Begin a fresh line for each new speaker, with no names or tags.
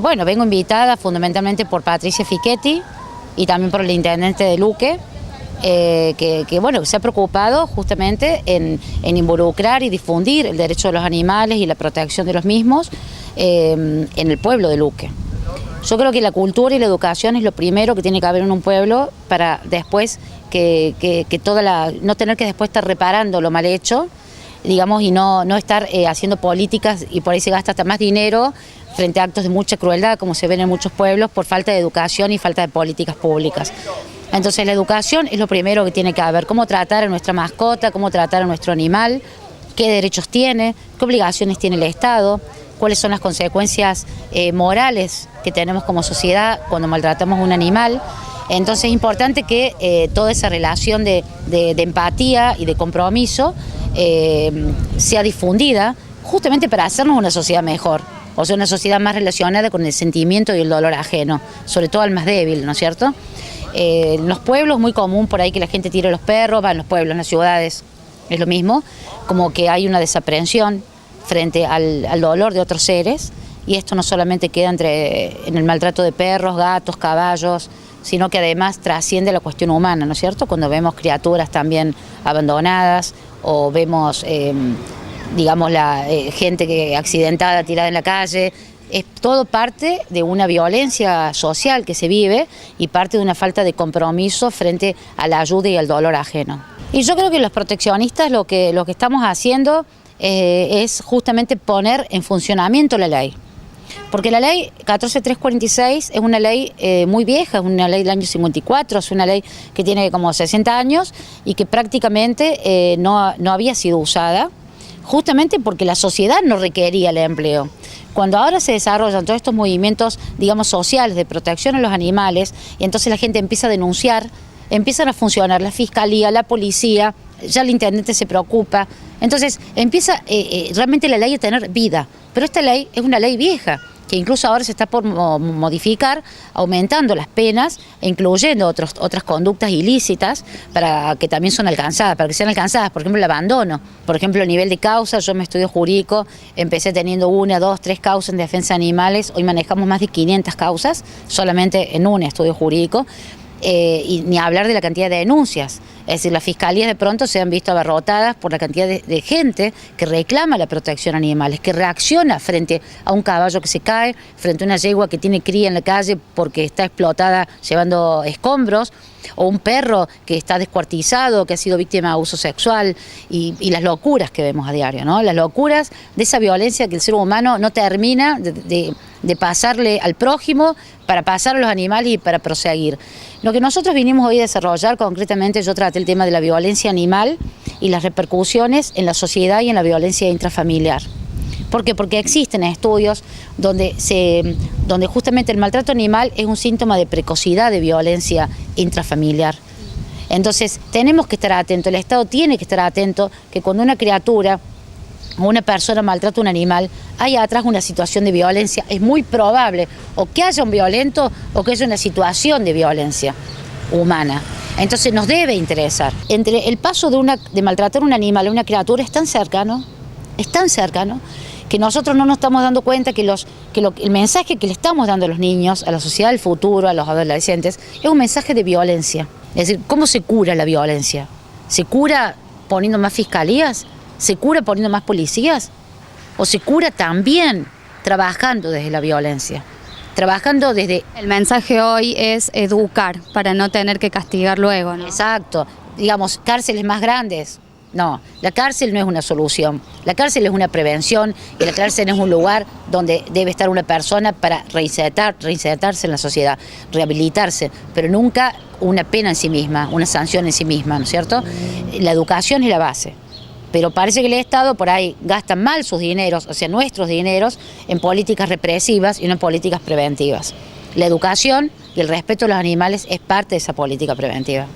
Bueno, vengo invitada fundamentalmente por Patricia Fichetti y también por el intendente de Luque, que bueno, se ha preocupado justamente en involucrar y difundir el derecho de los animales y la protección de los mismos en el pueblo de Luque. Yo creo que la cultura y la educación es lo primero que tiene que haber en un pueblo para después no tener que después estar reparando lo mal hecho, digamos, y no estar haciendo políticas, y por ahí se gasta hasta más dinero frente a actos de mucha crueldad, como se ven en muchos pueblos, por falta de educación y falta de políticas públicas. Entonces la educación es lo primero que tiene que haber, cómo tratar a nuestra mascota, cómo tratar a nuestro animal, qué derechos tiene, qué obligaciones tiene el Estado, cuáles son las consecuencias morales que tenemos como sociedad cuando maltratamos a un animal. Entonces es importante que toda esa relación de empatía y de compromiso sea difundida justamente para hacernos una sociedad mejor, o sea, una sociedad más relacionada con el sentimiento y el dolor ajeno, sobre todo al más débil, ¿no es cierto? En los pueblos es muy común por ahí que la gente tire los perros, en los pueblos, en las ciudades es lo mismo, como que hay una desaprensión frente al dolor de otros seres, y esto no solamente queda en el maltrato de perros, gatos, caballos, sino que además trasciende la cuestión humana, ¿no es cierto? Cuando vemos criaturas también abandonadas o vemos, digamos, gente accidentada tirada en la calle, es todo parte de una violencia social que se vive y parte de una falta de compromiso frente a la ayuda y al dolor ajeno. Y yo creo que los proteccionistas lo que estamos haciendo es justamente poner en funcionamiento la ley. Porque la ley 14346 es una ley muy vieja, es una ley del año 54, es una ley que tiene como 60 años y que prácticamente no había sido usada, justamente porque la sociedad no requería el empleo. Cuando ahora se desarrollan todos estos movimientos, digamos, sociales de protección a los animales, y entonces la gente empieza a denunciar, empiezan a funcionar la fiscalía, la policía, ya el intendente se preocupa, entonces empieza realmente la ley a tener vida, pero esta ley es una ley vieja, que incluso ahora se está por modificar, aumentando las penas e incluyendo otras conductas ilícitas para que también son alcanzadas, para que sean alcanzadas, por ejemplo el abandono, por ejemplo a nivel de causas. Yo me estudio jurídico, empecé teniendo 1, 2, 3 causas en defensa de animales, hoy manejamos más de 500 causas solamente en un estudio jurídico. Y ni hablar de la cantidad de denuncias, es decir, las fiscalías de pronto se han visto abarrotadas por la cantidad de gente que reclama la protección a animales, que reacciona frente a un caballo que se cae, frente a una yegua que tiene cría en la calle porque está explotada llevando escombros, o un perro que está descuartizado, que ha sido víctima de abuso sexual, y las locuras que vemos a diario, ¿no? Las locuras de esa violencia que el ser humano no termina de pasarle al prójimo para pasar a los animales y para proseguir. Lo que nosotros vinimos hoy a desarrollar, concretamente yo traté el tema de la violencia animal y las repercusiones en la sociedad y en la violencia intrafamiliar. ¿Por qué? Porque existen estudios donde justamente el maltrato animal es un síntoma de precocidad de violencia intrafamiliar. Entonces tenemos que estar atentos, el Estado tiene que estar atento que cuando una criatura o una persona maltrata a un animal, hay atrás una situación de violencia, es muy probable o que haya un violento o que haya una situación de violencia humana. Entonces nos debe interesar. Entre el paso de maltratar a un animal a una criatura es tan cercano, que nosotros no nos estamos dando cuenta que el mensaje que le estamos dando a los niños, a la sociedad del futuro, a los adolescentes, es un mensaje de violencia. Es decir, ¿cómo se cura la violencia? ¿Se cura poniendo más fiscalías? ¿Se cura poniendo más policías? ¿O se cura también trabajando desde la violencia? Trabajando desde...
El mensaje hoy es educar para no tener que castigar luego, ¿no?
Exacto. Digamos, cárceles más grandes. No, la cárcel no es una solución. La cárcel es una prevención y la cárcel es un lugar donde debe estar una persona para reinsertarse en la sociedad, rehabilitarse, pero nunca una pena en sí misma, una sanción en sí misma, ¿no es cierto? La educación es la base. Pero parece que el Estado por ahí gasta mal sus dineros, o sea, nuestros dineros, en políticas represivas y no en políticas preventivas. La educación y el respeto a los animales es parte de esa política preventiva.